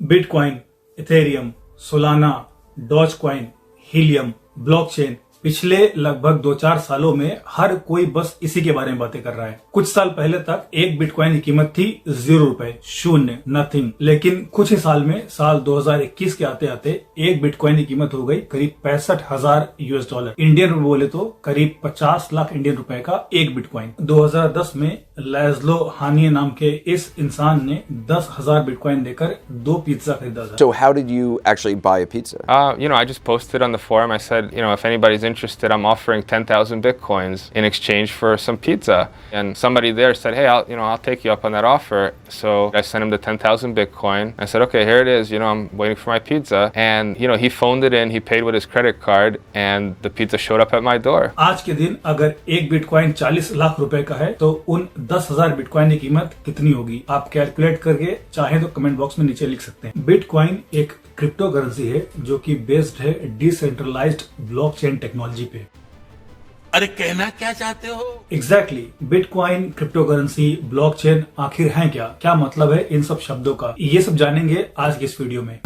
Bitcoin, Ethereum, Solana, Dogecoin, helium, blockchain, पिछले लगभग 2-4 सालों में हर कोई बस इसी के बारे में बातें कर रहा है। कुछ साल पहले तक एक बिटकॉइन की कीमत थी 0 रुपए, शून्य, नथिंग। लेकिन कुछ ही साल में, साल 2021 के आते आते एक बिटकॉइन की कीमत हो गई करीब 65,000 $। इंडियन में बोले तो करीब 50 लाख इंडियन रुपए का एक बिटकॉइन। 2010 में लैज़लो हानिए नाम के इस इंसान ने 10,000 बिटकॉइन देकर 2 पिज्जा खरीदा था। So how did you actually buy a pizza? I just posted on the forum. I said, if anybody's interested, I'm offering 10,000 bitcoins in exchange for some pizza. And somebody there said, hey, I'll take you up on that offer. So I sent him the 10,000 bitcoin. I said, okay, here it is. I'm waiting for my pizza. And he phoned it in. He paid with his credit card, and the pizza showed up at my door. आज के दिन अगर एक bitcoin 40 lakh रुपए का है तो उन 10,000 बिटकॉइन की कीमत कितनी होगी? आप कैलकुलेट करके चाहे तो कमेंट बॉक्स में नीचे लिख सकते हैं। बिटकॉइन एक क्रिप्टो करेंसी है जो कि बेस्ड है डिसेंट्रलाइज्ड ब्लॉकचेन टेक्नोलॉजी पे। अरे कहना क्या चाहते हो? Exactly bitcoin, crypto currency, blockchain आखिर है क्या मतलब है इन सब शब्दों का, ये सब जानेंगे आज की इस वीडियो में।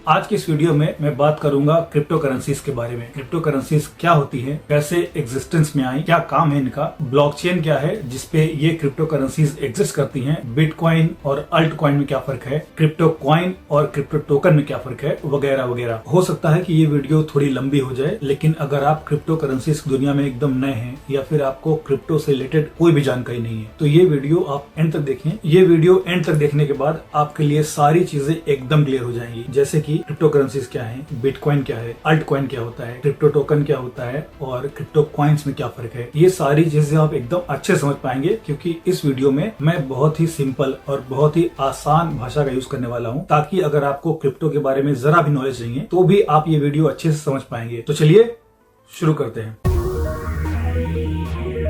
आज की इस वीडियो में मैं बात करूंगा क्रिप्टो करेंसीज के बारे में। क्रिप्टो करेंसीज क्या होती है, कैसे एग्जिस्टेंस में आई, क्या काम है इनका, ब्लॉकचेन क्या है जिसपे ये क्रिप्टो करेंसीज एग्जिस्ट करती हैं, बिटकॉइन और अल्ट कॉइन में क्या फर्क है, क्रिप्टो कॉइन और क्रिप्टो टोकन में क्या फर्क है, वगैरह वगैरह। हो सकता है कि ये वीडियो थोड़ी लंबी हो जाए, लेकिन अगर आप क्रिप्टो करेंसीज की दुनिया में एकदम नए हैं या फिर आपको क्रिप्टो से रिलेटेड कोई भी जानकारी नहीं है तो ये वीडियो आप एंड तक देखें। ये वीडियो एंड तक देखने के बाद आपके लिए सारी चीजें एकदम क्लियर हो जाएंगी, जैसे कि क्रिप्टो करेंसीज क्या है, बिटकॉइन क्या है, अल्ट कॉइन क्या होता है, क्रिप्टो टोकन क्या होता है और क्रिप्टो कॉइन्स में क्या फर्क है। ये सारी चीजें आप एकदम अच्छे समझ पाएंगे क्योंकि इस वीडियो में मैं बहुत ही सिंपल और बहुत ही आसान भाषा का यूज करने वाला हूं, ताकि अगर आपको क्रिप्टो के बारे में जरा भी नॉलेज नहीं है तो भी आप ये वीडियो अच्छे से समझ पाएंगे। तो चलिए शुरू करते हैं।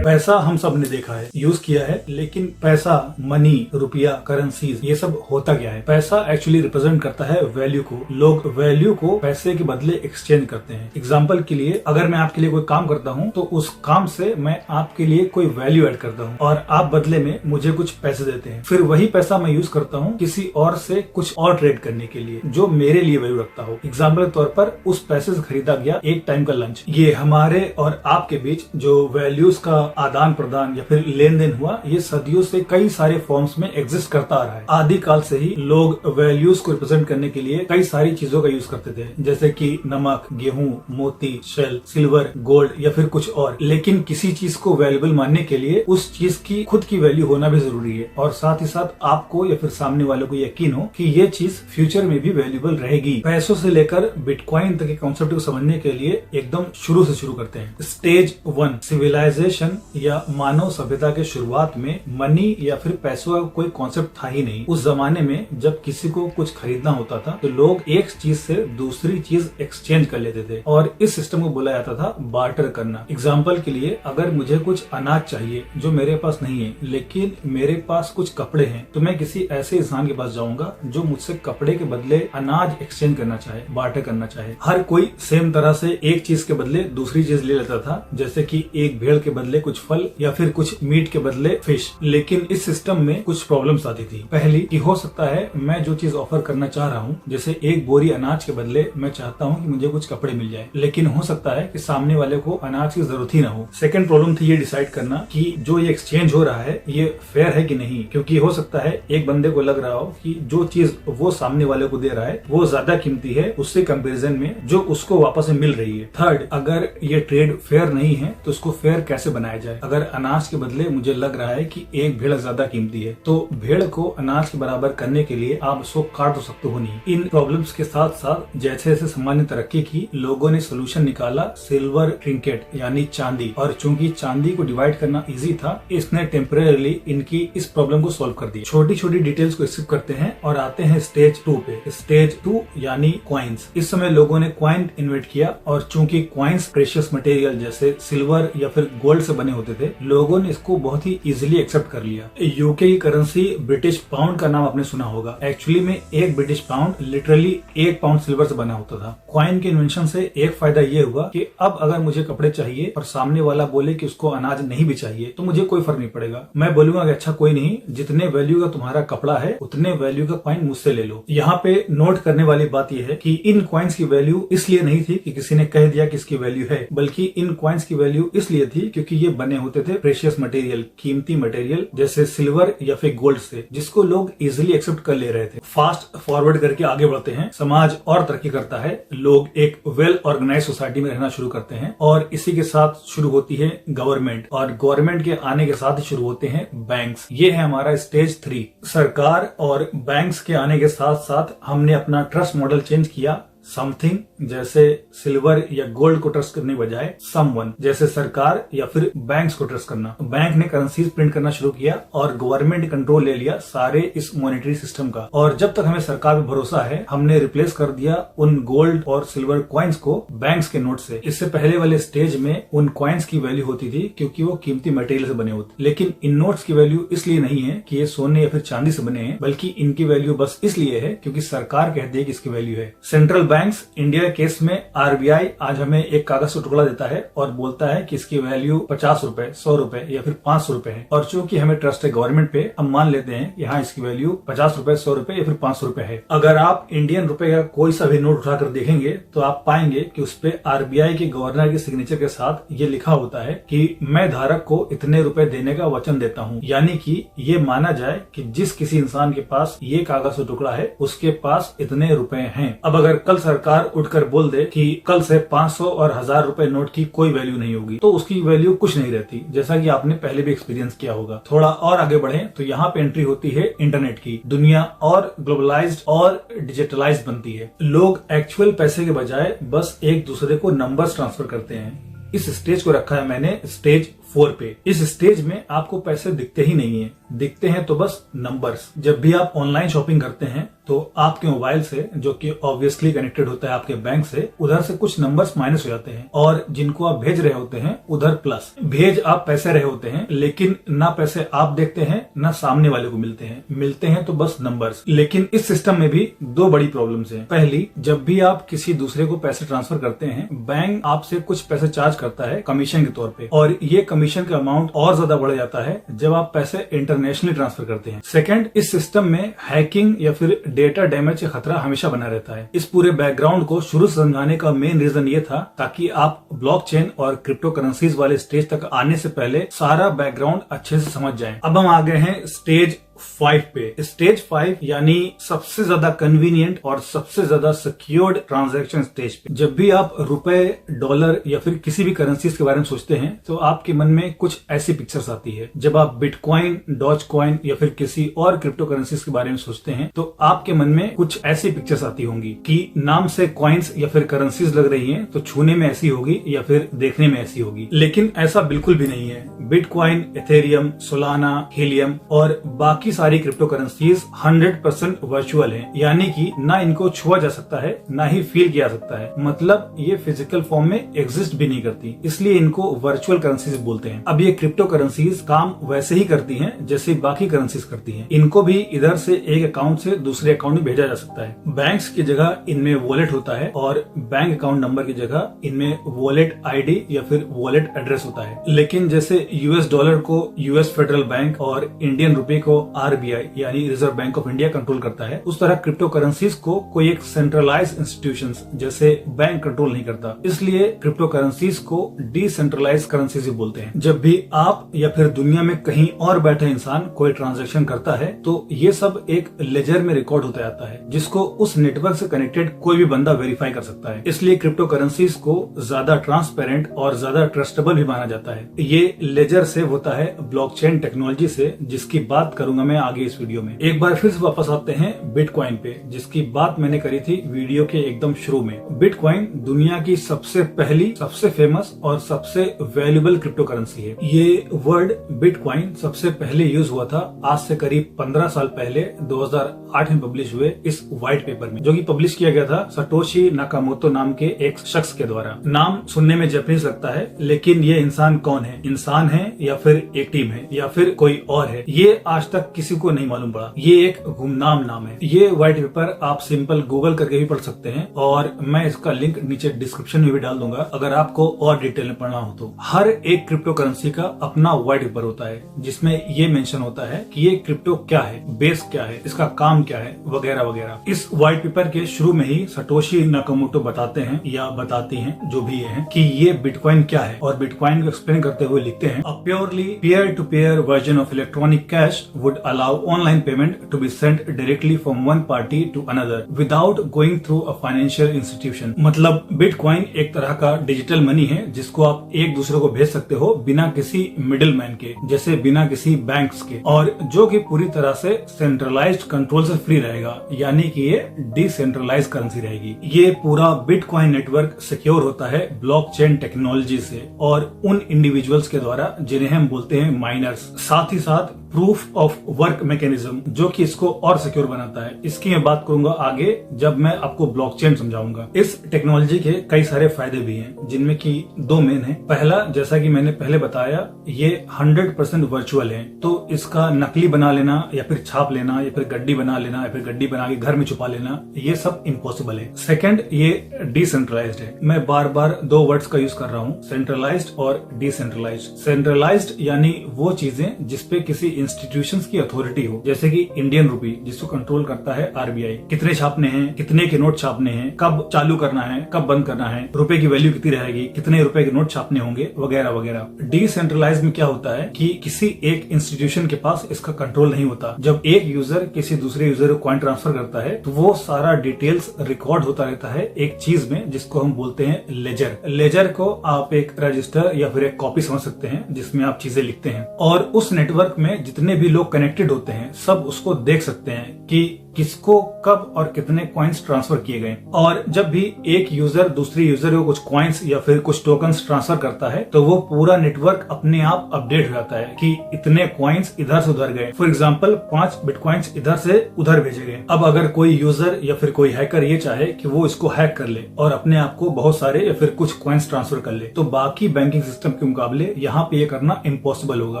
पैसा हम सब ने देखा है, यूज किया है, लेकिन पैसा, मनी, रुपया, करेंसीज, ये सब होता क्या है? पैसा एक्चुअली रिप्रेजेंट करता है वैल्यू को। लोग वैल्यू को पैसे के बदले एक्सचेंज करते हैं। एग्जाम्पल के लिए, अगर मैं आपके लिए कोई काम करता हूँ तो उस काम से मैं आपके लिए कोई वैल्यू ऐड करता हूँ और आप बदले में मुझे कुछ पैसे देते हैं। फिर वही पैसा मैं यूज करता हूँ किसी और से कुछ और ट्रेड करने के लिए जो मेरे लिए वैल्यू रखता हो। एग्जाम्पल के तौर पर उस पैसे से खरीदा गया एक टाइम का लंच। ये हमारे और आपके बीच जो वैल्यूज का आदान प्रदान या फिर लेन देन हुआ, ये सदियों से कई सारे फॉर्म्स में एग्जिस्ट करता आ रहा है। आदि काल से ही लोग वैल्यूज को रिप्रेजेंट करने के लिए कई सारी चीजों का यूज करते थे, जैसे कि नमक, गेहूं, मोती, शेल, सिल्वर, गोल्ड या फिर कुछ और। लेकिन किसी चीज को वैल्यूएबल मानने के लिए उस चीज की खुद की वैल्यू होना भी जरूरी है और साथ ही साथ आपको या फिर सामने वालों को यकीन हो कि ये चीज फ्यूचर में भी वैल्यूएबल रहेगी। पैसों से लेकर बिटकॉइन तक के कॉन्सेप्ट को समझने के लिए एकदम शुरू से शुरू करते हैं। स्टेज 1, सिविलाइजेशन या मानव सभ्यता के शुरुआत में मनी या फिर पैसों का कोई कॉन्सेप्ट था ही नहीं। उस जमाने में जब किसी को कुछ खरीदना होता था तो लोग एक चीज से दूसरी चीज एक्सचेंज कर लेते थे और इस सिस्टम को बोला जाता था बार्टर करना। एग्जाम्पल के लिए, अगर मुझे कुछ अनाज चाहिए जो मेरे पास नहीं है लेकिन मेरे पास कुछ कपड़े हैं तो मैं किसी ऐसे इंसान के पास जाऊंगा जो मुझसे कपड़े के बदले अनाज एक्सचेंज करना चाहे, बार्टर करना चाहे। हर कोई सेम तरह से एक चीज के बदले दूसरी चीज ले लेता था, जैसे कि एक भेड़ के बदले कुछ फल या फिर कुछ मीट के बदले फिश। लेकिन इस सिस्टम में कुछ प्रॉब्लम्स आती थी। पहली कि हो सकता है मैं जो चीज ऑफर करना चाह रहा हूँ, जैसे एक बोरी अनाज के बदले मैं चाहता हूँ कि मुझे कुछ कपड़े मिल जाए, लेकिन हो सकता है कि सामने वाले को अनाज की जरूरत ही ना हो। सेकंड प्रॉब्लम थी ये डिसाइड करना कि जो ये एक्सचेंज हो रहा है ये फेयर है कि नहीं, क्योंकि हो सकता है एक बंदे को लग रहा हो कि जो चीज वो सामने वाले को दे रहा है वो ज्यादा कीमती है उससे कंपेरिजन में जो उसको वापस में मिल रही है। थर्ड, अगर ये ट्रेड फेयर नहीं है तो उसको फेयर कैसे बनाया जाए। अगर अनाज के बदले मुझे लग रहा है कि एक भेड़ ज्यादा कीमती है तो भेड़ को अनाज के बराबर करने के लिए आप उसको काट तो सकते हो नहीं। इन प्रॉब्लम्स के साथ साथ जैसे जैसे समाज ने तरक्की की, लोगों ने सोल्यूशन निकाला सिल्वर ट्रिंकेट यानी चांदी, और चूंकि चांदी को डिवाइड करना इजी था इसने टेम्परेरी इनकी इस प्रॉब्लम को सोल्व कर दिया। छोटी छोटी डिटेल्स को स्किप करते हैं और आते हैं स्टेज 2 पे। स्टेज 2 यानी कॉइन्स। इस समय लोगों ने कॉइन इन्वेंट किया और चूंकि कॉइन्स प्रेशियस मटेरियल जैसे सिल्वर या फिर गोल्ड से बने बने होते थे, लोगों ने इसको बहुत ही इजीली एक्सेप्ट कर लिया। यूके की करेंसी ब्रिटिश पाउंड का नाम आपने सुना होगा। एक्चुअली में एक British pound literally 1 pound silver से बना होता था। कॉइन के इन्वेंशन से एक फायदा ये हुआ कि अब अगर मुझे कपड़े चाहिए और सामने वाला बोले कि उसको अनाज नहीं भी चाहिए तो मुझे कोई फर्क नहीं पड़ेगा। मैं बोलूंगा कि अच्छा कोई नहीं, जितने वैल्यू का तुम्हारा कपड़ा है उतने वैल्यू का कॉइन मुझसे ले लो। यहाँ पे नोट करने वाली बात यह है कि इन कॉइन्स की वैल्यू इसलिए नहीं थी कि किसी ने कह दिया कि इसकी वैल्यू है, बल्कि इन कॉइन्स की वैल्यू इसलिए थी क्योंकि ये बने होते थे प्रेशियस मटेरियल, कीमती मटेरियल जैसे सिल्वर या फिर गोल्ड से, जिसको लोग इजिली एक्सेप्ट कर ले रहे थे। फास्ट फॉरवर्ड करके आगे बढ़ते हैं, समाज और तरक्की करता है, लोग एक वेल ऑर्गेनाइज सोसाइटी में रहना शुरू करते हैं और इसी के साथ शुरू होती है गवर्नमेंट, और गवर्नमेंट के आने के साथ शुरू होते हैं बैंक्स। ये है हमारा स्टेज 3। सरकार और बैंक्स के आने के साथ साथ हमने अपना ट्रस्ट मॉडल चेंज किया। समथिंग जैसे सिल्वर या गोल्ड को ट्रस्ट करने बजाय समवन जैसे सरकार या फिर बैंक्स को ट्रस्ट करना। बैंक ने करेंसीज प्रिंट करना शुरू किया और गवर्नमेंट कंट्रोल ले लिया सारे इस मॉनेटरी सिस्टम का। और जब तक हमें सरकार पे भरोसा है, हमने रिप्लेस कर दिया उन गोल्ड और सिल्वर कॉइन्स को बैंक्स के नोट से। इससे पहले वाले स्टेज में उन कॉइन्स की वैल्यू होती थी क्योंकि वो कीमती मटेरियल से बने होते, लेकिन इन नोट्स की वैल्यू इसलिए नहीं है कि ये सोने या फिर चांदी से बने हैं, बल्कि इनकी वैल्यू बस इसलिए है क्योंकि सरकार कहती है कि इसकी वैल्यू है। सेंट्रल बैंक्स इंडिया केस में आरबीआई आज हमें एक कागज का टुकड़ा देता है और बोलता है कि इसकी वैल्यू 50 रुपए, 100 रुपए या फिर 500 रुपए है, और चूंकि हमें ट्रस्ट है गवर्नमेंट पे, हम मान लेते हैं कि हाँ इसकी वैल्यू 50 रुपए, 100 रुपए या फिर 500 रुपए है। अगर आप इंडियन रुपए का कोई सा भी नोट उठाकर देखेंगे तो आप पाएंगे कि उस पे आरबीआई के गवर्नर के सिग्नेचर के साथ ये लिखा होता है कि मैं धारक को इतने रुपए देने का वचन देता हूँ, यानी कि ये माना जाए कि जिस किसी इंसान के पास ये कागज का टुकड़ा है उसके पास इतने रुपए हैं। अब अगर कल सरकार उठकर बोल दे कि कल से 500 और 1000 रुपए नोट की कोई वैल्यू नहीं होगी, तो उसकी वैल्यू कुछ नहीं रहती, जैसा कि आपने पहले भी एक्सपीरियंस किया होगा। थोड़ा और आगे बढ़े तो यहाँ पे एंट्री होती है इंटरनेट की। दुनिया और ग्लोबलाइज्ड और डिजिटलाइज्ड बनती है। लोग एक्चुअल पैसे के बजाय बस एक दूसरे को नंबर्स ट्रांसफर करते हैं। इस स्टेज को रखा है मैंने स्टेज 4 पे। इस स्टेज में आपको पैसे दिखते ही नहीं है, दिखते हैं तो बस नंबर्स। जब भी आप ऑनलाइन शॉपिंग करते हैं तो आपके मोबाइल से, जो कि ऑब्वियसली कनेक्टेड होता है आपके बैंक से, उधर से कुछ नंबर्स माइनस हो जाते हैं और जिनको आप भेज रहे होते हैं उधर प्लस। भेज आप पैसे रहे होते हैं, लेकिन ना पैसे आप देखते हैं ना सामने वाले को मिलते हैं तो बस नंबर्स। लेकिन इस सिस्टम में भी 2 बड़ी प्रॉब्लम्स हैं। पहली, जब भी आप किसी दूसरे को पैसे ट्रांसफर करते हैं, बैंक आपसे कुछ पैसे चार्ज करता है कमीशन के तौर पे, और ये कमीशन का अमाउंट और ज्यादा बढ़ जाता है जब आप पैसे इंटरनेशनली ट्रांसफर करते हैं। सेकंड, इस सिस्टम में हैकिंग या फिर डेटा डैमेज का खतरा हमेशा बना रहता है। इस पूरे बैकग्राउंड को शुरू से समझाने का मेन रीजन ये था ताकि आप ब्लॉकचेन और क्रिप्टो करेंसीज वाले स्टेज तक आने से पहले सारा बैकग्राउंड अच्छे से समझ जाएं। अब हम आ गए हैं स्टेज 5 पे। स्टेज 5 यानी सबसे ज्यादा कन्वीनियंट और सबसे ज्यादा सिक्योर्ड ट्रांजैक्शन स्टेज पे। जब भी आप रुपए, डॉलर या फिर किसी भी करेंसीज के बारे में सोचते हैं तो आपके मन में कुछ ऐसी पिक्चर्स आती है। जब आप बिटकॉइन, डॉज कॉइन या फिर किसी और क्रिप्टो करेंसीज के बारे में सोचते हैं तो आपके मन में कुछ ऐसी पिक्चर्स आती होंगी कि नाम से कॉइन्स या फिर करेंसीज लग रही हैं तो छूने में ऐसी होगी या फिर देखने में ऐसी होगी। लेकिन ऐसा बिल्कुल भी नहीं है। बिटकॉइन, इथेरियम, सोलाना, हीलियम और बाकी सारी क्रिप्टो करेंसीज 100% वर्चुअल हैं, यानी कि ना इनको छुआ जा सकता है ना ही फील किया जा सकता है। मतलब ये फिजिकल फॉर्म में एग्जिस्ट भी नहीं करती, इसलिए इनको वर्चुअल करेंसीज बोलते हैं। अब ये क्रिप्टो करेंसीज काम वैसे ही करती हैं जैसे बाकी करेंसीज करती हैं। इनको भी इधर से एक अकाउंट से दूसरे अकाउंट में भेजा जा सकता है। बैंक्स की जगह इनमें वॉलेट होता है और बैंक अकाउंट नंबर की जगह इनमें वॉलेट आईडी या फिर वॉलेट एड्रेस होता है। लेकिन जैसे यूएस डॉलर को यूएस फेडरल बैंक और इंडियन रुपए को आरबीआई यानी reserve bank of India control करता है, उस तरह क्रिप्टो करेंसीज को कोई एक सेंट्रलाइज्ड इंस्टीट्यूशंस जैसे बैंक कंट्रोल नहीं करता। इसलिए क्रिप्टो करेंसीज को डिसेंट्रलाइज्ड करेंसीज बोलते हैं। जब भी आप या फिर दुनिया में कहीं और बैठे इंसान कोई ट्रांजैक्शन करता है तो ये सब एक लेजर में रिकॉर्ड होता जाता है, जिसको उस नेटवर्क से कनेक्टेड कोई भी बंदा वेरीफाई कर सकता है। इसलिए क्रिप्टो करेंसीज को ज्यादा ट्रांसपेरेंट और ज्यादा ट्रस्टेबल भी माना जाता है। ये लेजर सेव होता है ब्लॉकचेन टेक्नोलॉजी से, जिसकी बात करूंगा मैं मैं आगे इस वीडियो में। एक बार फिर से वापस आते हैं बिटकॉइन पे, जिसकी बात मैंने करी थी वीडियो के एकदम शुरू में। बिटकॉइन दुनिया की सबसे पहली, सबसे फेमस और सबसे वैल्यूएबल क्रिप्टो करेंसी है। ये वर्ड बिटकॉइन सबसे पहले यूज हुआ था आज से करीब 15 साल पहले 2008 में पब्लिश हुए इस व्हाइट पेपर में, जो कि पब्लिश किया गया था सटोशी नाकामोटो नाम के एक शख्स के द्वारा। नाम सुनने में जापानीज लगता है, लेकिन ये इंसान कौन है? इंसान है या फिर एक टीम है या फिर कोई और है, ये आज तक किसी को नहीं मालूम पड़ा। ये एक गुमनाम नाम है। ये व्हाइट पेपर आप सिंपल गूगल करके भी पढ़ सकते हैं और मैं इसका लिंक नीचे डिस्क्रिप्शन में भी डाल दूंगा अगर आपको और डिटेल में पढ़ना हो तो। हर एक क्रिप्टो करेंसी का अपना व्हाइट पेपर होता है जिसमें ये मेंशन होता है कि ये क्रिप्टो क्या है, बेस क्या है, इसका काम क्या है, वगैरह वगैरह। इस व्हाइट पेपर के शुरू में ही सटोशी नाकामोटो बताते हैं या बताती हैं, जो भी ये है, कि ये बिटकॉइन क्या है, और बिटकॉइन को एक्सप्लेन करते हुए लिखते हैं, a purely peer to peer version of electronic cash would allow online payment to be sent directly from one party to another without going through a financial institution. मतलब Bitcoin एक तरह का digital money है जिसको आप एक दूसरे को भेज सकते हो बिना किसी मिडिल मैन के, जैसे बिना किसी बैंक्स के, और जो कि पूरी तरह से सेंट्रलाइज्ड कंट्रोल से फ्री रहेगा, यानी कि ये डिसेंट्रलाइज करेंसी रहेगी। ये पूरा बिटकॉइन नेटवर्क सिक्योर होता है ब्लॉकचेन टेक्नोलॉजी से और उन इंडिविजुअल्स के द्वारा जिन्हें हम बोलते हैं माइनर्स। साथ ही साथ प्रूफ ऑफ वर्क मैकेनिज्म, जो कि इसको और सिक्योर बनाता है। इसकी मैं बात करूंगा आगे जब मैं आपको ब्लॉकचेन समझाऊंगा। इस टेक्नोलॉजी के कई सारे फायदे भी हैं, जिनमें की दो मेन है। पहला, जैसा कि मैंने पहले बताया, ये 100% वर्चुअल है, तो इसका नकली बना लेना या फिर छाप लेना या फिर गड्डी बना लेना या फिर गड्डी बना के घर में छुपा लेना, ये सब इम्पॉसिबल है। सेकंड, ये डिसेंट्रलाइज्ड है। मैं बार बार दो वर्ड्स का यूज कर रहा हूँ, सेंट्रलाइज्ड और डिसेंट्रलाइज्ड। सेंट्रलाइज्ड यानी वो चीजें जिसपे किसी इंस्टीट्यूशंस की अथॉरिटी हो, जैसे कि इंडियन रुपी जिसको कंट्रोल करता है आरबीआई, कितने छापने हैं, कितने के नोट छापने हैं, कब चालू करना है, कब बंद करना है, रुपए की वैल्यू कितनी रहेगी, कितने रुपए के नोट छापने होंगे, वगैरह वगैरह। डिसेंट्रलाइज में क्या होता है कि किसी एक इंस्टीट्यूशन के पास इसका कंट्रोल नहीं होता। जब एक यूजर किसी दूसरे यूजर को कॉइन ट्रांसफर करता है तो वो सारा डिटेल्स रिकॉर्ड होता रहता है एक चीज में जिसको हम बोलते हैं लेजर। लेजर को आप एक रजिस्टर या फिर एक कॉपी समझ सकते हैं जिसमें आप चीजें लिखते हैं, और उस नेटवर्क में जितने भी लोग कनेक्टेड होते हैं सब उसको देख सकते हैं कि किसको कब और कितने कॉइन्स ट्रांसफर किए गए। और जब भी एक यूजर दूसरी यूजर को कुछ कॉइन्स या फिर कुछ टोकन्स ट्रांसफर करता है तो वो पूरा नेटवर्क अपने आप अपडेट हो जाता है कि इतने कॉइन्स इधर से उधर गए। फॉर एग्जांपल 5 बिटकॉइन्स इधर से उधर भेजे गए। अब अगर कोई यूजर या फिर कोई हैकर ये चाहे कि वो इसको हैक कर ले और अपने आप को बहुत सारे या फिर कुछ कॉइन्स ट्रांसफर कर ले, तो बाकी बैंकिंग सिस्टम के मुकाबले यहाँ पे ये करना इम्पॉसिबल होगा,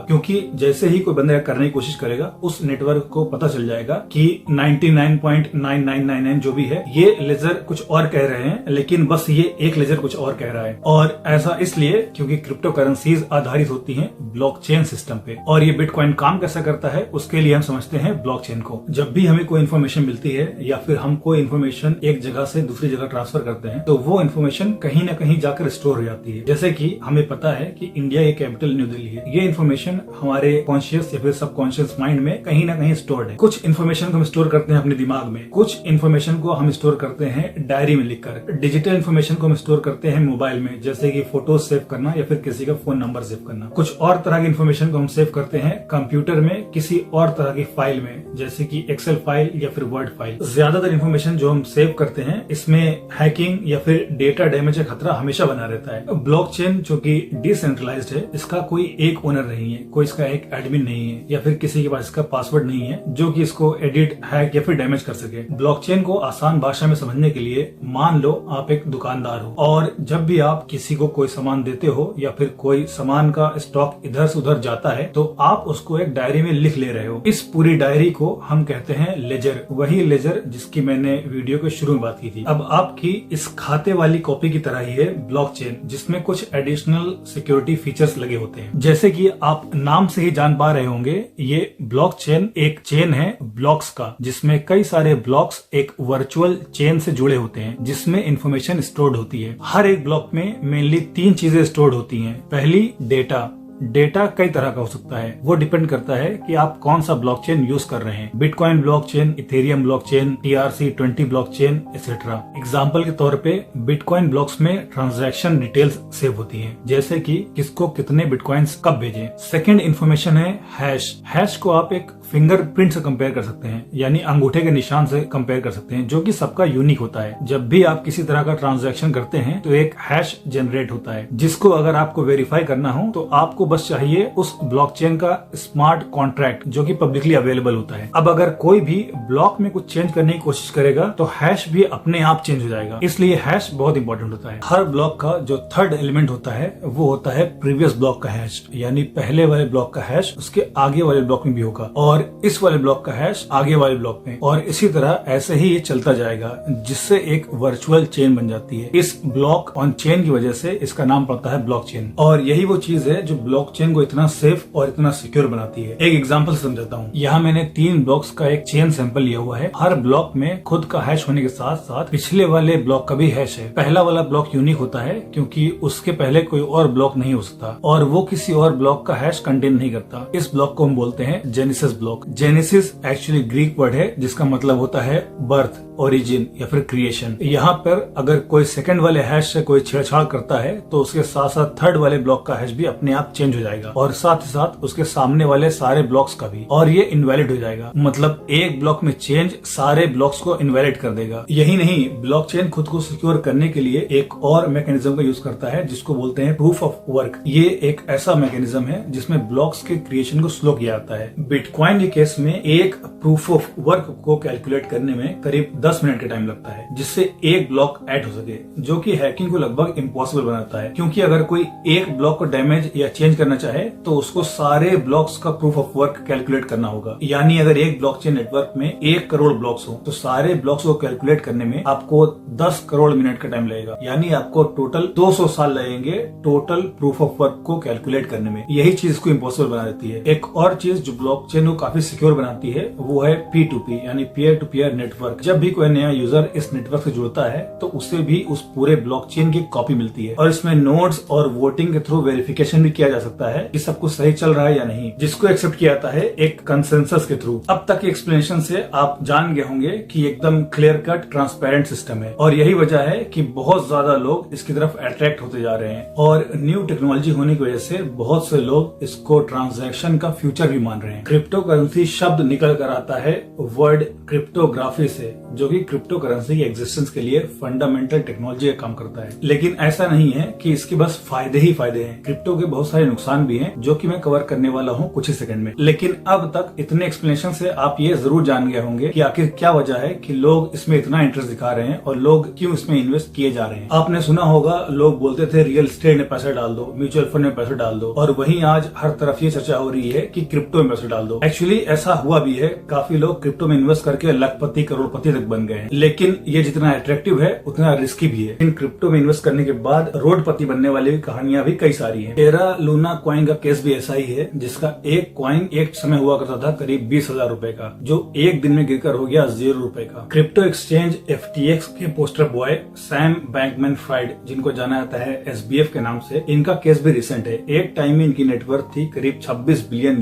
क्योंकि जैसे ही कोई बंदा करने की कोशिश करेगा उस नेटवर्क को पता चल जाएगा कि 99.9999 जो भी है ये लेजर कुछ और कह रहे हैं, लेकिन बस ये एक लेजर कुछ और कह रहा है। और ऐसा इसलिए क्योंकि क्रिप्टो करेंसीज आधारित होती हैं ब्लॉकचेन सिस्टम पे। और ये बिटकॉइन काम कैसा करता है उसके लिए हम समझते हैं ब्लॉकचेन को। जब भी हमें कोई इन्फॉर्मेशन मिलती है या फिर हम कोई इन्फॉर्मेशन एक जगह से दूसरी जगह ट्रांसफर करते हैं तो वो इन्फॉर्मेशन कहीं ना कहीं जाकर स्टोर हो जाती है। जैसे कि हमें पता है कि इंडिया की कैपिटल न्यू दिल्ली है, ये इन्फॉर्मेशन हमारे कॉन्शियस या फिर सबकॉन्शियस माइंड में कहीं ना कहीं स्टोर्ड है। कुछ इन्फॉर्मेशन को हम स्टोर करते हैं अपने दिमाग में, कुछ इन्फॉर्मेशन को हम स्टोर करते हैं डायरी में लिखकर, डिजिटल इन्फॉर्मेशन को हम स्टोर करते हैं मोबाइल में, जैसे कि फोटोज सेव करना या फिर किसी का फोन नंबर सेव करना। कुछ और तरह की इन्फॉर्मेशन को हम सेव करते हैं कंप्यूटर में किसी और तरह की फाइल में, जैसे कि एक्सेल फाइल या फिर वर्ड फाइल। ज्यादातर इन्फॉर्मेशन जो हम सेव करते हैं इसमें हैकिंग या फिर डेटा डैमेज का खतरा हमेशा बना रहता है। ब्लॉकचेन जो कि डिसेंट्रलाइज्ड है, इसका कोई एक ओनर नहीं है, कोई इसका एक एडमिन नहीं है या फिर किसी के पास इसका पासवर्ड नहीं है जो कि इसको एडिट, हैक या फिर डैमेज कर सके। ब्लॉकचेन को आसान भाषा में समझने के लिए मान लो आप एक दुकानदार हो और जब भी आप किसी को कोई सामान देते हो या फिर कोई सामान का स्टॉक इधर से उधर जाता है तो आप उसको एक डायरी में लिख ले रहे हो। इस पूरी डायरी को हम कहते हैं लेजर, वही लेजर जिसकी मैंने वीडियो के शुरू में बात की थी। अब आपकी इस खाते वाली कॉपी की तरह ही है ब्लॉकचेन, जिसमें कुछ एडिशनल सिक्योरिटी फीचर्स लगे होते हैं। जैसे कि आप नाम से ही जान पा रहे होंगे, ये ब्लॉकचेन एक चेन है ब्लॉक्स का, जिसमें कई सारे ब्लॉक्स एक वर्चुअल चेन से जुड़े होते हैं जिसमें इंफॉर्मेशन स्टोर्ड होती है। हर एक ब्लॉक में मेनली 3 चीजें स्टोर्ड होती हैं। पहली डेटा, डेटा कई तरह का हो सकता है, वो डिपेंड करता है कि आप कौन सा ब्लॉकचेन यूज कर रहे हैं। Bitcoin blockchain, Ethereum blockchain, ERC-20 blockchain etcetera. Example के तौर पे बिटकॉइन ब्लॉक्स में ट्रांजैक्शन डिटेल्स सेव होती हैं, जैसे कि किसको कितने बिटकॉइंस कब भेजें। सेकंड इन्फॉर्मेशन है हैश। हैश को आप एक फिंगरप्रिंट से कंपेयर कर सकते हैं, यानी अंगूठे के निशान से कंपेयर कर सकते हैं, जो कि सबका यूनिक होता है। जब भी आप किसी तरह का ट्रांजैक्शन करते हैं तो एक हैश जनरेट होता है, जिसको अगर आपको वेरीफाई करना हो तो आपको बस चाहिए उस ब्लॉकचेन का स्मार्ट कॉन्ट्रैक्ट, जो कि पब्लिकली अवेलेबल होता है। अब अगर कोई भी ब्लॉक में कुछ चेंज करने की कोशिश करेगा तो हैश भी अपने आप चेंज हो जाएगा, इसलिए हैश बहुत इंपॉर्टेंट होता है। हर ब्लॉक का जो थर्ड एलिमेंट होता है वो होता है प्रीवियस ब्लॉक का हैश, यानी पहले वाले ब्लॉक का हैश उसके आगे वाले ब्लॉक में भी होगा, और इस वाले ब्लॉक का हैश आगे वाले ब्लॉक में, और इसी तरह ऐसे ही ये चलता जाएगा, जिससे एक वर्चुअल चेन बन जाती है। इस ब्लॉक ऑन चेन की वजह से इसका नाम पड़ता है ब्लॉकचेन, और यही वो चीज है जो ब्लॉकचेन को इतना सेफ और इतना सिक्योर बनाती है। एक एग्जांपल से समझाता हूँ। यहाँ मैंने 3 ब्लॉक्स का एक चेन सैंपल लिया हुआ है। हर ब्लॉक में खुद का हैश होने के साथ साथ पिछले वाले ब्लॉक का भी हैश है। पहला वाला ब्लॉक यूनिक होता है क्योंकि उसके पहले कोई और ब्लॉक नहीं हो सकता, और वो किसी और ब्लॉक का हैश कंटेन नहीं करता। इस ब्लॉक को हम बोलते हैं genesis block. Genesis actually Greek word है जिसका मतलब होता है बर्थ, ओरिजिन या फिर क्रिएशन। यहाँ पर अगर कोई सेकंड वाले हैश से कोई छेड़छाड़ करता है तो उसके साथ साथ थर्ड वाले ब्लॉक का हैश भी अपने आप चेंज हो जाएगा, और साथ ही साथ उसके सामने वाले सारे ब्लॉक्स का भी, और ये इनवैलिड हो जाएगा। मतलब एक ब्लॉक में चेंज सारे ब्लॉक्स को इनवैलिड कर देगा। यही नहीं, ब्लॉकचेन खुद को सिक्योर करने के लिए एक और मैकेनिज्म का यूज करता है जिसको बोलते हैं प्रूफ ऑफ वर्क। ये एक ऐसा मैकेनिज्म है जिसमें ब्लॉक्स के क्रिएशन को स्लो किया जाता है। बिटकॉइन के केस में एक प्रूफ ऑफ वर्क को कैलकुलेट करने में करीब 10 मिनट का टाइम लगता है, जिससे एक ब्लॉक ऐड हो सके, जो कि हैकिंग को लगभग इम्पॉसिबल बनाता है। क्योंकि अगर कोई एक ब्लॉक को डैमेज या चेंज करना चाहे तो उसको सारे ब्लॉक्स का प्रूफ ऑफ वर्क कैलकुलेट करना होगा। यानी अगर एक ब्लॉकचेन नेटवर्क में 1 करोड़ ब्लॉक्स हो तो सारे ब्लॉक्स को कैलकुलेट करने में आपको 10 करोड़ मिनट का टाइम लगेगा, यानी आपको टोटल 200 साल लगेंगे टोटल प्रूफ ऑफ वर्क को कैलकुलेट करने में। यही चीज को इम्पॉसिबल बना देती है। एक और चीज जो ब्लॉकचेन को काफी सिक्योर बनाती है वो है P2P यानी पीयर टू पीयर नेटवर्क। जब भी कोई नया यूजर इस नेटवर्क से जुड़ता है तो उसे भी उस पूरे ब्लॉकचेन की कॉपी मिलती है, और इसमें नोड्स और वोटिंग के थ्रू वेरिफिकेशन भी किया जा सकता है कि सब कुछ सही चल रहा है या नहीं, जिसको एक्सेप्ट किया जाता है एक कंसेंसस के थ्रू। अब तक की एक्सप्लेनेशन से आप जान गए होंगे कि एकदम क्लियर कट ट्रांसपेरेंट सिस्टम है, और यही वजह है कि बहुत ज्यादा लोग इसकी तरफ अट्रैक्ट होते जा रहे हैं। और न्यू टेक्नोलॉजी होने की वजह से बहुत से लोग इसको ट्रांजैक्शन का फ्यूचर भी मान रहे हैं। क्रिप्टो करेंसी शब्द निकल कर आता है वर्ड क्रिप्टोग्राफी से, जो कि क्रिप्टो करेंसी की एग्जिस्टेंस के लिए फंडामेंटल टेक्नोलॉजी का काम करता है। लेकिन ऐसा नहीं है कि इसके बस फायदे ही फायदे हैं। क्रिप्टो के बहुत सारे नुकसान भी हैं, जो कि मैं कवर करने वाला हूं कुछ ही सेकंड में। लेकिन अब तक इतने एक्सप्लेनेशन से आप ये जरूर जान गए होंगे कि आखिर क्या वजह है कि लोग इसमें इतना इंटरेस्ट दिखा रहे हैं और लोग क्यों इसमें इन्वेस्ट किए जा रहे हैं। आपने सुना होगा लोग बोलते थे रियल एस्टेट में पैसा डाल दो, म्यूचुअल फंड में पैसा डाल दो, और वहीं आज हर तरफ ये चर्चा हो रही है कि क्रिप्टो में पैसा डाल दो। एक्चुअली ऐसा हुआ भी है, काफी लोग क्रिप्टो में इन्वेस्ट करके लखपति करोड़पति तक बन गए हैं। लेकिन ये जितना अट्रैक्टिव है उतना रिस्की भी है। इन क्रिप्टो में इन्वेस्ट करने के बाद रोडपति बनने वाली कहानियां भी कई सारी हैं। टेरा लूना कॉइन का केस भी ऐसा ही है, जिसका एक कॉइन एक समय हुआ करता था करीब 20,000 रुपए का, जो एक दिन में गिरकर हो गया 0 रुपए का। क्रिप्टो एक्सचेंज FTX के पोस्टर बॉय सैम बैंकमैन-फ्राइड, जिनको जाना जाता है SBF के नाम से, इनका केस भी रिसेंट है। एक टाइम में इनकी नेटवर्थ थी करीब $26 बिलियन,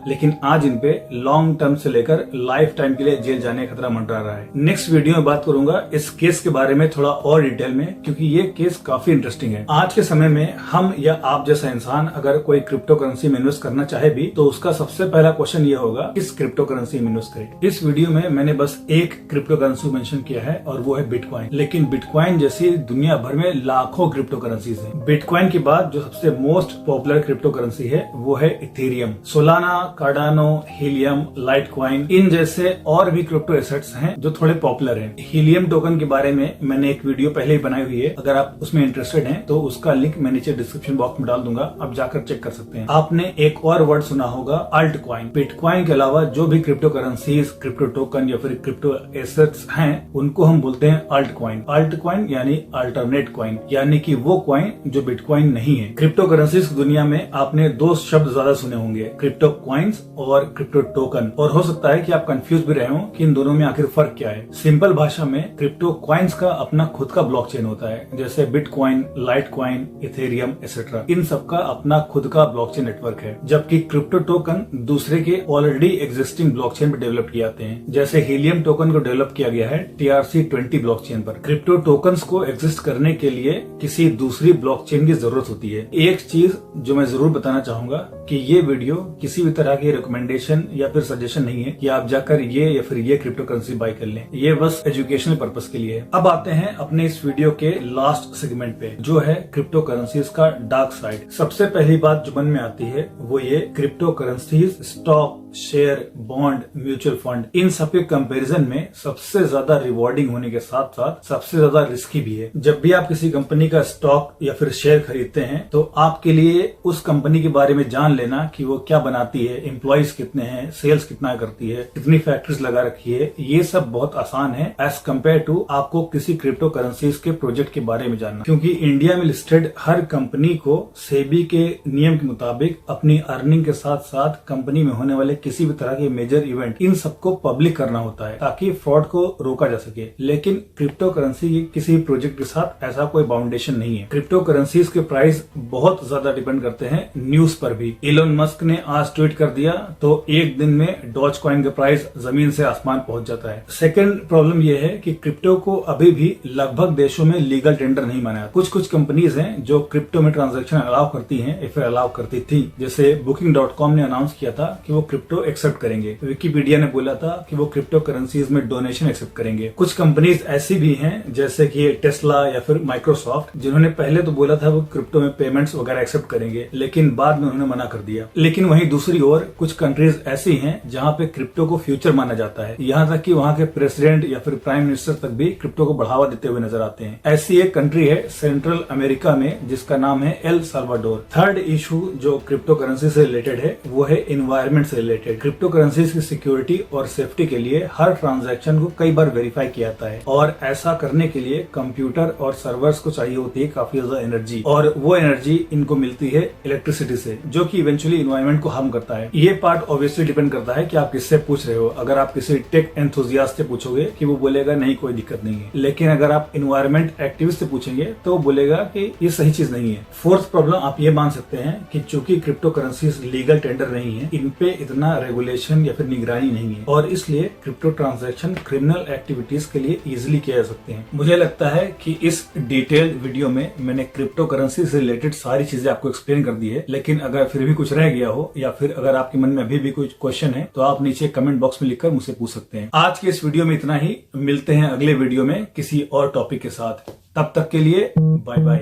लेकिन आज इन पे लॉन्ग टर्म से लेकर लाइफ टाइम के लिए जेल जाने का खतरा मंडरा रहा है। नेक्स्ट वीडियो में बात करूंगा इस केस के बारे में थोड़ा और डिटेल में, क्योंकि ये केस काफी इंटरेस्टिंग है। आज के समय में हम या आप जैसा इंसान अगर कोई क्रिप्टो करेंसी में इन्वेस्ट करना चाहे भी तो उसका सबसे पहला क्वेश्चन ये होगा किस क्रिप्टो करेंसी में इन्वेस्ट करें। इस वीडियो में मैंने बस एक क्रिप्टो करेंसी मेंशन किया है और वो है बिटकॉइन। लेकिन बिटकॉइन जैसी दुनिया भर में लाखों क्रिप्टो करेंसीज हैं। बिटकॉइन के बाद जो सबसे मोस्ट पॉपुलर क्रिप्टो करेंसी है वो है Ethereum. Solana, Cardano, Helium, Litecoin, इन जैसे और भी क्रिप्टो एसेट्स हैं जो थोड़े पॉपुलर हैं। हीलियम टोकन के बारे में मैंने एक वीडियो पहले ही बनाई हुई है, अगर आप उसमें इंटरेस्टेड हैं तो उसका लिंक मैं नीचे डिस्क्रिप्शन बॉक्स में डाल दूंगा, आप जाकर चेक कर सकते हैं। आपने एक और वर्ड सुना होगा अल्ट कॉइन। बिटकॉइन के अलावा जो भी क्रिप्टो करेंसीज, क्रिप्टो टोकन या फिर क्रिप्टो एसेट्स हैं उनको हम बोलते हैं अल्ट कॉइन। अल्ट कॉइन यानी अल्टरनेट कॉइन, यानी कि वो कॉइन जो बिटकॉइन नहीं है। क्रिप्टो करेंसीज की दुनिया में आपने 2 शब्द ज्यादा सुने होंगे, क्रिप्टो कॉइन्स और क्रिप्टो टोकन, और हो सकता है कि आप कंफ्यूज भी रहे हो कि इन दोनों में आखिर फर्क क्या है। सिंपल भाषा में क्रिप्टो कॉइन्स का अपना खुद का ब्लॉकचेन होता है, जैसे बिटकॉइन, लाइटकॉइन, इथेरियम एक्सेट्रा। इन सबका अपना अपना खुद का ब्लॉकचेन नेटवर्क है, जबकि क्रिप्टो टोकन दूसरे के ऑलरेडी एग्जिस्टिंग ब्लॉकचेन पर डेवलप किए जाते हैं। जैसे हीलियम टोकन को डेवलप किया गया है TRC20 ब्लॉकचेन पर। क्रिप्टो टोकन्स को एग्जिस्ट करने के लिए किसी दूसरी ब्लॉकचेन की जरूरत होती है। एक चीज जो मैं जरूर बताना चाहूंगा कि ये वीडियो किसी भी तरह की रिकमेंडेशन या फिर सजेशन नहीं है कि आप जाकर ये या फिर ये क्रिप्टो करेंसी बाय कर लें। ये बस एजुकेशनल पर्पस के लिए है। अब आते हैं अपने इस वीडियो के लास्ट सेगमेंट पे, जो है क्रिप्टो करेंसीज का डार्क साइड। सबसे पहली बात जो मन में आती है वो ये crypto currencies stock, share, bond, mutual fund, इन सब के कंपैरिजन में सबसे ज्यादा रिवॉर्डिंग होने के साथ साथ सबसे ज्यादा रिस्की भी है। जब भी आप किसी कंपनी का स्टॉक या फिर शेयर खरीदते हैं तो आपके लिए उस कंपनी के बारे में जान लेना कि वो क्या बनाती है, एम्प्लॉइज कितने हैं, सेल्स कितना करती है, कितनी फैक्ट्रीज लगा रखी है, ये सब बहुत आसान है एज कम्पेयर टू आपको किसी क्रिप्टो करेंसीज के प्रोजेक्ट के बारे में जानना। क्योंकि इंडिया में लिस्टेड हर कंपनी को सेबी के नियम के मुताबिक अपनी अर्निंग के साथ साथ कंपनी में होने वाले किसी भी तरह के मेजर इवेंट, इन सबको पब्लिक करना होता है ताकि फ्रॉड को रोका जा सके। लेकिन क्रिप्टो करेंसी किसी प्रोजेक्ट के साथ ऐसा कोई बाउंडेशन नहीं है। क्रिप्टो करेंसीज के प्राइस बहुत ज्यादा डिपेंड करते हैं न्यूज पर भी। इलोन मस्क ने आज ट्वीट कर दिया तो एक दिन में डॉज कॉइन का प्राइस जमीन से आसमान पहुंच जाता है। सेकंड प्रॉब्लम यह है कि क्रिप्टो को अभी भी लगभग देशों में लीगल टेंडर नहीं माना। कुछ कंपनीज हैं जो क्रिप्टो में ट्रांजैक्शन अलाउ करती हैं या फिर अलाउ करती थी। जैसे Booking.com ने अनाउंस किया था कि वो क्रिप्टो एक्सेप्ट करेंगे। विकिपीडिया ने बोला था कि वो क्रिप्टो करेंसीज में डोनेशन एक्सेप्ट करेंगे। कुछ कंपनीज ऐसी भी हैं जैसे कि टेस्ला या फिर माइक्रोसॉफ्ट, जिन्होंने पहले तो बोला था वो क्रिप्टो में पेमेंट्स वगैरह एक्सेप्ट करेंगे, लेकिन बाद में उन्होंने मना कर दिया। लेकिन वहीं दूसरी ओर कुछ कंट्रीज ऐसी हैं जहां पे क्रिप्टो को फ्यूचर माना जाता है। यहां तक कि वहां के प्रेसिडेंट या फिर प्राइम मिनिस्टर तक भी क्रिप्टो को बढ़ावा देते हुए नजर आते हैं। ऐसी एक कंट्री है सेंट्रल अमेरिका में जिसका नाम है एल साल्वाडोर। थर्ड इशू जो क्रिप्टो करेंसी से रिलेटेड है वो है एनवायरमेंट से रिलेटेड। क्रिप्टो करेंसीज की सिक्योरिटी और सेफ्टी के लिए हर ट्रांजैक्शन को कई बार वेरीफाई किया जाता है और ऐसा करने के लिए कंप्यूटर और सर्वर्स को चाहिए होती है काफी ज्यादा एनर्जी, और वो एनर्जी इनको मिलती है इलेक्ट्रिसिटी से, जो कि इवेंचुअली एनवायरमेंट को हार्म करता है। ये पार्ट ऑब्वियसली डिपेंड करता है कि आप किससे पूछ रहे हो। अगर आप किसी टेक एंथुजियास्ट से पूछोगे कि वो बोलेगा नहीं कोई दिक्कत नहीं है, लेकिन अगर आप एनवायरमेंट एक्टिविस्ट से पूछेंगे तो वो बोलेगा कि ये सही चीज नहीं है। फोर्थ प्रॉब्लम आप ये मान सकते हैं कि चूंकि क्रिप्टो करेंसीज लीगल टेंडर नहीं है, इन पे इतना रेगुलेशन या फिर निगरानी नहीं है और इसलिए क्रिप्टो ट्रांजैक्शन क्रिमिनल एक्टिविटीज के लिए इजिली किया जा सकते हैं। मुझे लगता है कि इस डिटेल्ड वीडियो में मैंने क्रिप्टो करेंसी से रिलेटेड सारी चीजें आपको एक्सप्लेन कर दी है, लेकिन अगर फिर भी कुछ रह गया हो या फिर अगर आपके मन में अभी भी कोई क्वेश्चन है तो आप नीचे कमेंट बॉक्स में लिखकर मुझसे पूछ सकते हैं। आज के इस वीडियो में इतना ही। मिलते हैं अगले वीडियो में किसी और टॉपिक के साथ। तब तक के लिए बाय बाय।